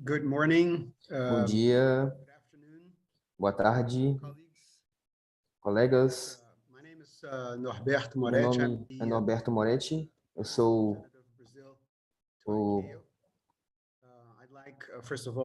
Good morning. Bom dia, Good afternoon, boa tarde, colleagues. colegas. My name is Norberto Meu Moretti. I'm nome é the Norberto Moretti. Eu sou representative of Brazil to o ICAO. I'd like, first of all,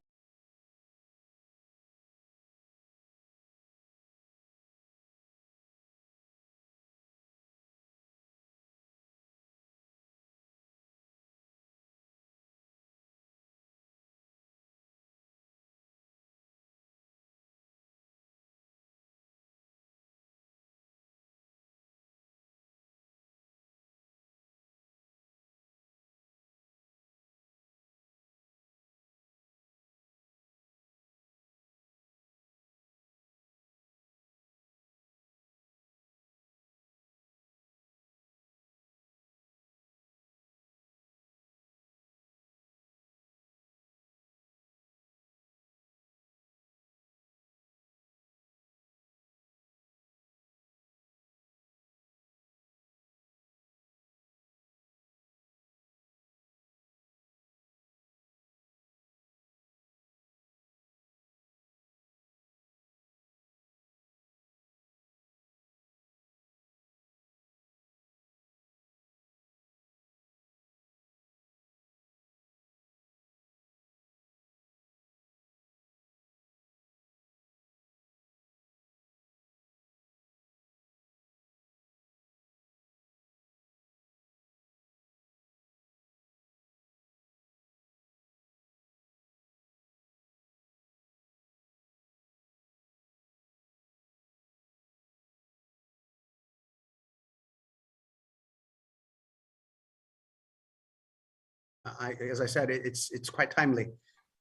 as I said, it's quite timely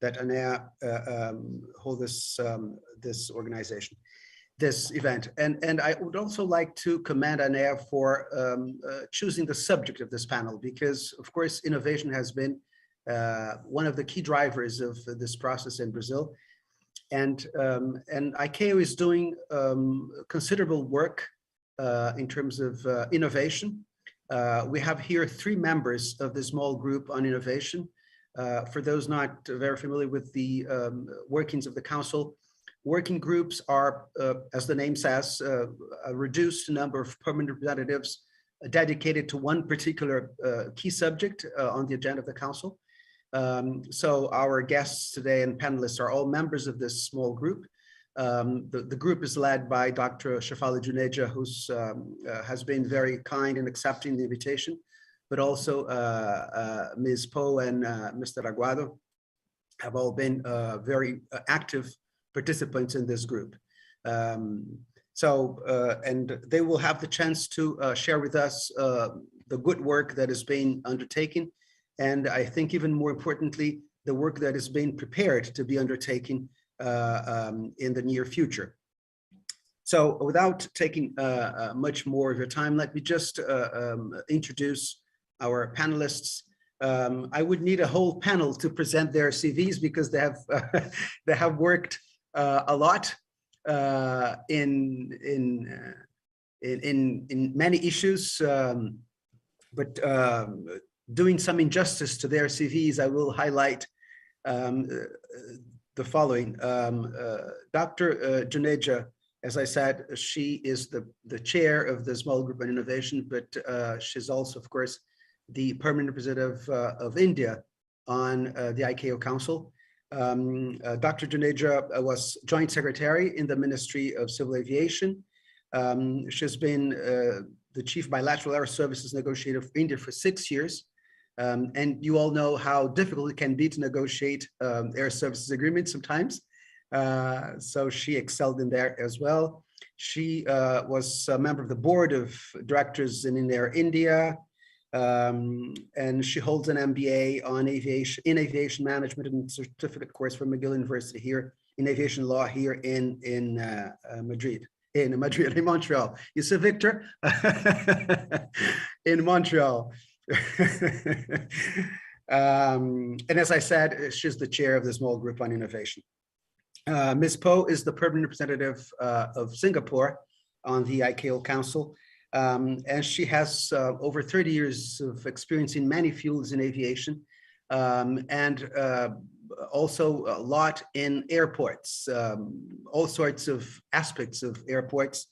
that ANEA hold this organization, this event. And I would also like to commend ANEA for choosing the subject of this panel, because of course, innovation has been one of the key drivers of this process in Brazil. And ICAO is doing considerable work in terms of innovation. We have here 3 members of the small group on innovation. For those not very familiar with the workings of the Council, working groups are, as the name says, a reduced number of permanent representatives dedicated to one particular key subject on the agenda of the Council. So our guests today and panelists are all members of this small group. The group is led by Dr. Shefali Juneja, who has been very kind in accepting the invitation, but also Ms. Poe and Mr. Aguado have all been very active participants in this group. And they will have the chance to share with us the good work that is being undertaken. And I think even more importantly, the work that is being prepared to be undertaken in the near future. So without taking much more of your time, let me just introduce our panelists. I would need a whole panel to present their CVs because they have worked a lot in many issues, but doing some injustice to their CVs, I will highlight the following. Dr. Juneja, as I said, she is the chair of the Small Group on Innovation, but she's also, of course, the permanent representative of India on the ICAO Council. Dr. Juneja was joint secretary in the Ministry of Civil Aviation. She's been the chief bilateral air services negotiator for India for 6 years. And you all know how difficult it can be to negotiate air services agreements sometimes. So she excelled in there as well. She was a member of the board of directors in Air India, and she holds an MBA on aviation management and certificate course from McGill University here in aviation law here in Montreal. You see, Victor, in Montreal. And as I said, she's the chair of the Small Group on Innovation. Ms. Poe is the permanent representative of Singapore on the ICAO Council, and she has over 30 years of experience in many fields in aviation, and also a lot in airports, all sorts of aspects of airports,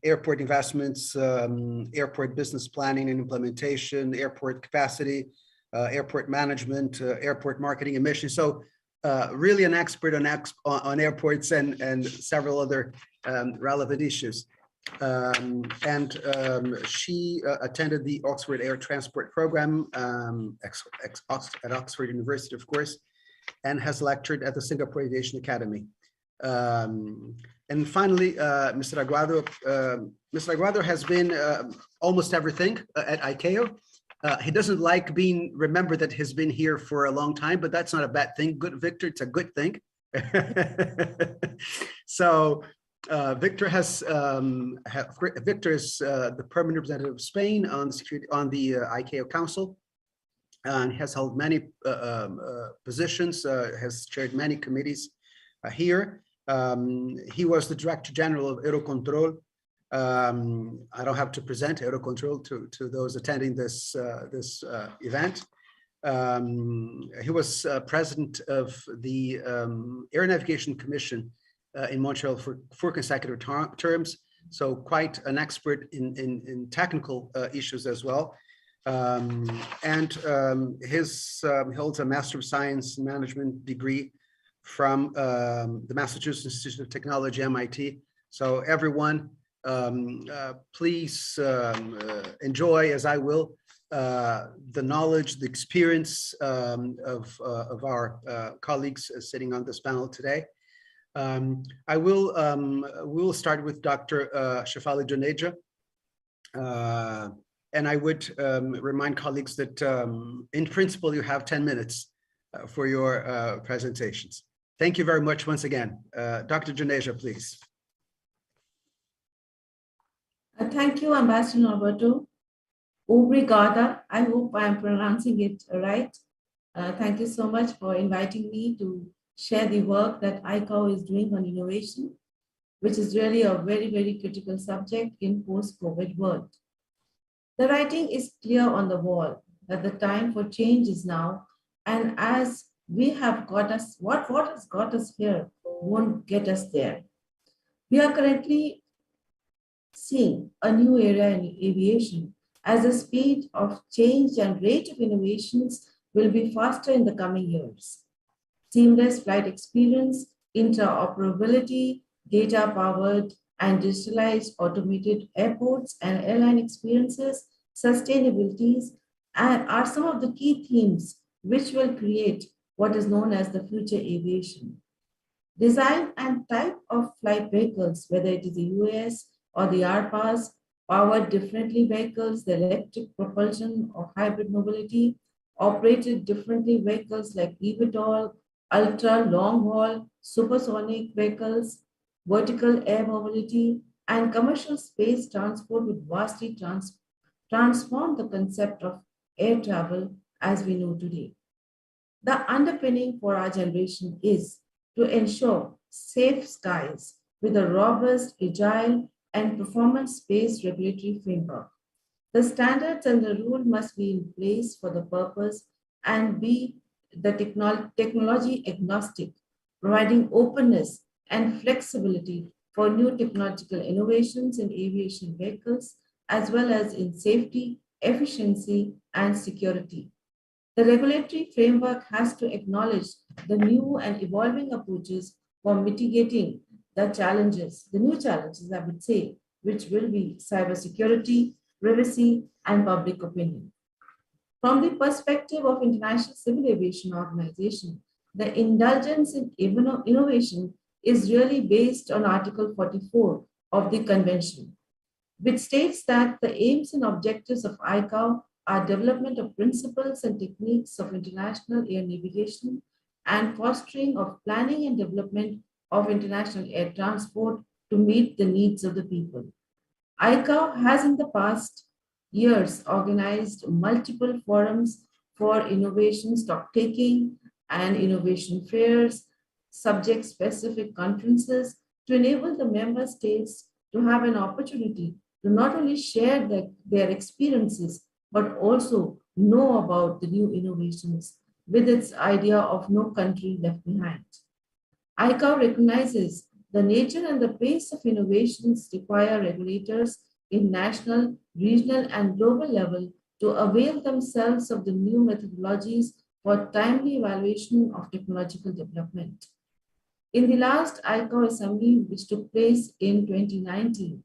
airport investments, airport business planning and implementation, airport capacity, airport management, airport marketing and mission. So really an expert on airports and several other relevant issues. She attended the Oxford Air Transport Program at Oxford University, of course, and has lectured at the Singapore Aviation Academy. And finally, Mr. Aguado has been almost everything at ICAO. He doesn't like being remembered that he's been here for a long time, but that's not a bad thing. Good, Victor, it's a good thing. So Victor is the permanent representative of Spain on the ICAO Council, and has held many positions, has chaired many committees here. He was the Director General of Aerocontrol. I don't have to present Aerocontrol to those attending this event. He was president of the Air Navigation Commission in Montreal for 4 consecutive terms, so quite an expert in technical issues as well. He holds a Master of Science Management degree from the Massachusetts Institute of Technology, MIT. So everyone, please enjoy, as I will, the knowledge, the experience of our colleagues sitting on this panel today. We will start with Dr. Shefali Juneja. And I would remind colleagues that in principle, you have 10 minutes for your presentations. Thank you very much once again. Dr. Juneja, please. Thank you, Ambassador Norberto. Obrigada. I hope I am pronouncing it right. Thank you so much for inviting me to share the work that ICAO is doing on innovation, which is really a very, very critical subject in post-COVID world. The writing is clear on the wall that the time for change is now, and as we have got us, what has got us here won't get us there. We are currently seeing a new era in aviation as the speed of change and rate of innovations will be faster in the coming years. Seamless flight experience, interoperability, data-powered and digitalized automated airports and airline experiences, sustainabilities, and are some of the key themes which will create what is known as the future aviation. Design and type of flight vehicles, whether it is the UAS or the RPAS, powered differently vehicles, the electric propulsion or hybrid mobility, operated differently vehicles like eVTOL, ultra long haul, supersonic vehicles, vertical air mobility, and commercial space transport would vastly transform the concept of air travel as we know today. The underpinning for our generation is to ensure safe skies with a robust, agile, and performance-based regulatory framework. The standards and the rule must be in place for the purpose and be the technology agnostic, providing openness and flexibility for new technological innovations in aviation vehicles, as well as in safety, efficiency, and security. The regulatory framework has to acknowledge the new and evolving approaches for mitigating the challenges, the new challenges, I would say, which will be cybersecurity, privacy, and public opinion. From the perspective of International Civil Aviation Organization, the indulgence in innovation is really based on Article 44 of the Convention, which states that the aims and objectives of ICAO are development of principles and techniques of international air navigation and fostering of planning and development of international air transport to meet the needs of the people. ICAO has in the past years organized multiple forums for innovation stock-taking and innovation fairs, subject-specific conferences to enable the member states to have an opportunity to not only share their experiences, but also know about the new innovations with its idea of no country left behind. ICAO recognizes the nature and the pace of innovations require regulators in national, regional, and global level to avail themselves of the new methodologies for timely evaluation of technological development. In the last ICAO assembly, which took place in 2019,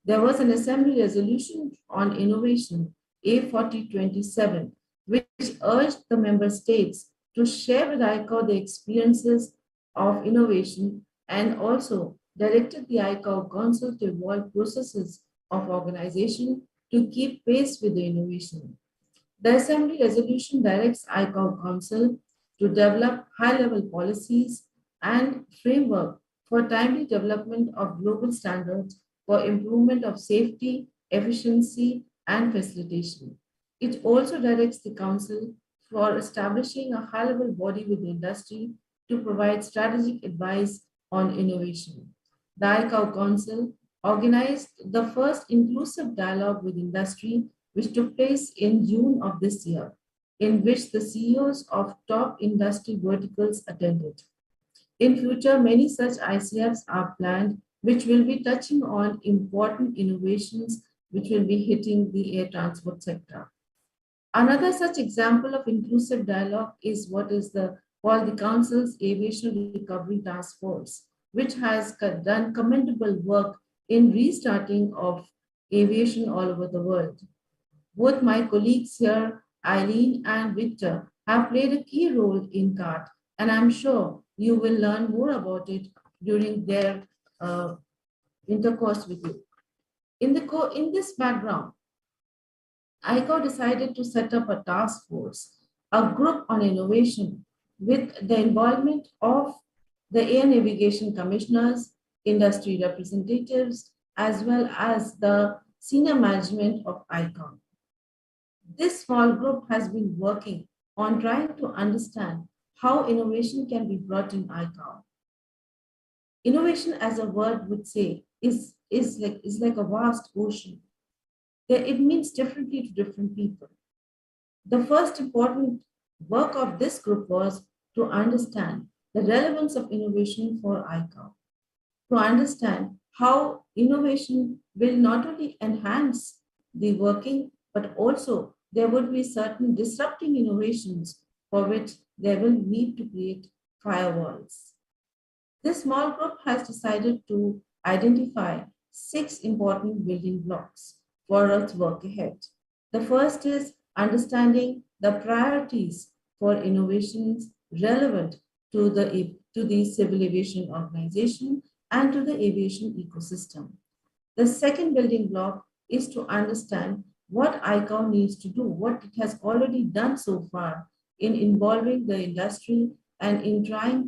there was an assembly resolution on innovation, A4027, which urged the member states to share with ICAO the experiences of innovation and also directed the ICAO Council to evolve processes of organization to keep pace with the innovation. The Assembly resolution directs ICAO Council to develop high-level policies and framework for timely development of global standards for improvement of safety, efficiency, and facilitation. It also directs the Council for establishing a high-level body with the industry to provide strategic advice on innovation. The ICAO Council organized the first inclusive dialogue with industry, which took place in June of this year, in which the CEOs of top industry verticals attended. In future, many such ICFs are planned, which will be touching on important innovations which will be hitting the air transport sector. Another such example of inclusive dialogue is what is called the Council's Aviation Recovery Task Force, which has done commendable work in restarting of aviation all over the world. Both my colleagues here, Eileen and Victor, have played a key role in CART, and I'm sure you will learn more about it during their intercourse with you. In this background, ICAO decided to set up a task force, a group on innovation, with the involvement of the air navigation commissioners, industry representatives, as well as the senior management of ICAO. This small group has been working on trying to understand how innovation can be brought in ICAO. Innovation, as a word would say, is like a vast ocean. It means differently to different people. The first important work of this group was to understand the relevance of innovation for ICAO, to understand how innovation will not only enhance the working, but also there would be certain disrupting innovations for which they will need to create firewalls. This small group has decided to identify 6 important building blocks for its work ahead. The first is understanding the priorities for innovations relevant to the civil aviation organization and to the aviation ecosystem. The second building block is to understand what ICAO needs to do, what it has already done so far in involving the industry and in trying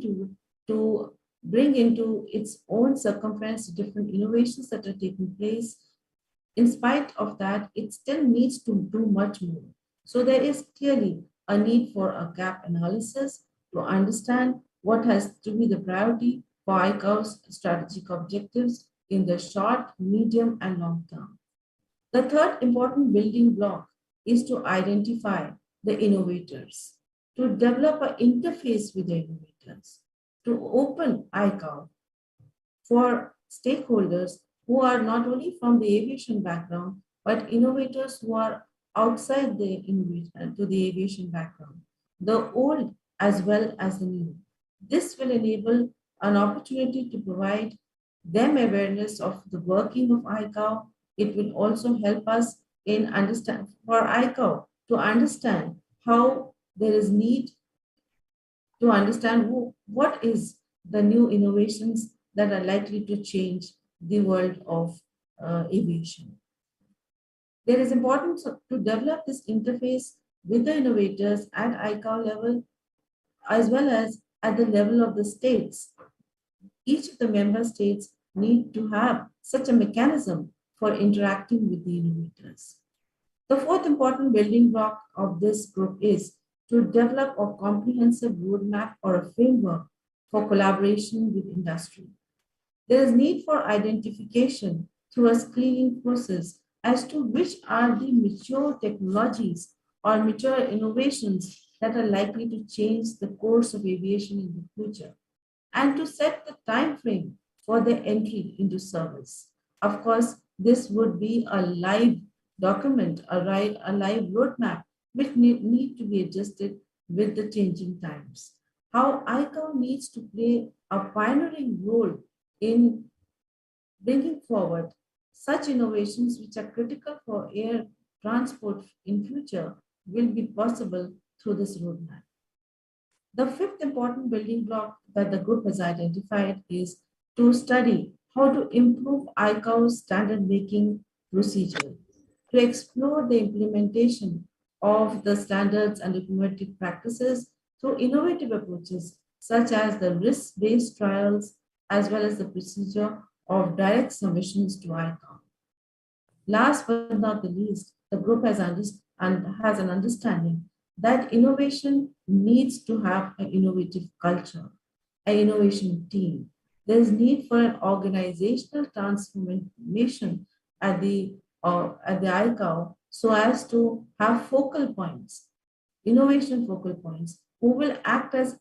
to bring into its own circumference different innovations that are taking place. In spite of that, it still needs to do much more. So there is clearly a need for a gap analysis to understand what has to be the priority for ICAO's strategic objectives in the short, medium, and long term. The third important building block is to identify the innovators, to develop an interface with the innovators, to open ICAO for stakeholders who are not only from the aviation background, but innovators who are outside the innovation to the aviation background, the old as well as the new. This will enable an opportunity to provide them awareness of the working of ICAO. It will also help us in understand for ICAO to understand how there is need to understand what is the new innovations that are likely to change the world of aviation. There is importance to develop this interface with the innovators at ICAO level, as well as at the level of the states. Each of the member states need to have such a mechanism for interacting with the innovators. The fourth important building block of this group is to develop a comprehensive roadmap or a framework for collaboration with industry. There is need for identification through a screening process as to which are the mature technologies or mature innovations that are likely to change the course of aviation in the future, and to set the time frame for their entry into service. Of course, this would be a live document, a live roadmap, which need to be adjusted with the changing times. How ICAO needs to play a pioneering role in bringing forward such innovations which are critical for air transport in future will be possible through this roadmap. The fifth important building block that the group has identified is to study how to improve ICAO's standard making procedure, to explore the implementation of the standards and diplomatic practices through innovative approaches such as the risk-based trials as well as the procedure of direct submissions to ICAO. Last but not the least, the group has an understanding that innovation needs to have an innovative culture, an innovation team. There is need for an organizational transformation at the ICAO so as to have focal points, innovation focal points, who will act as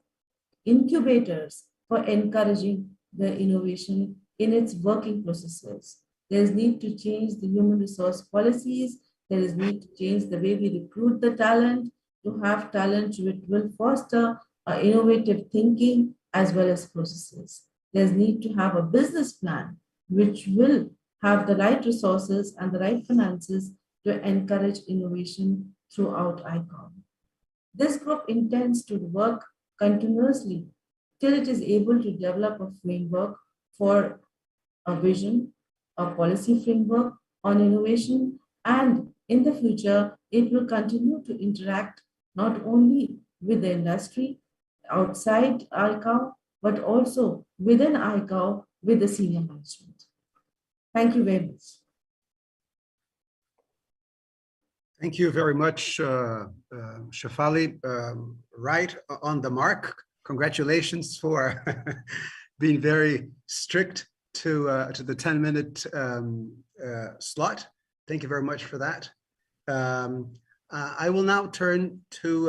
incubators for encouraging the innovation in its working processes. There is need to change the human resource policies. There is need to change the way we recruit the talent, to have talent which will foster innovative thinking as well as processes. There's need to have a business plan which will have the right resources and the right finances to encourage innovation throughout ICAO. This group intends to work continuously till it is able to develop a framework for a vision, a policy framework on innovation, and in the future, it will continue to interact not only with the industry outside ICAO, but also within ICAO with the senior management. Thank you very much. Thank you very much, Shefali. Right on the mark. Congratulations for being very strict to the 10-minute slot. Thank you very much for that. I will now turn to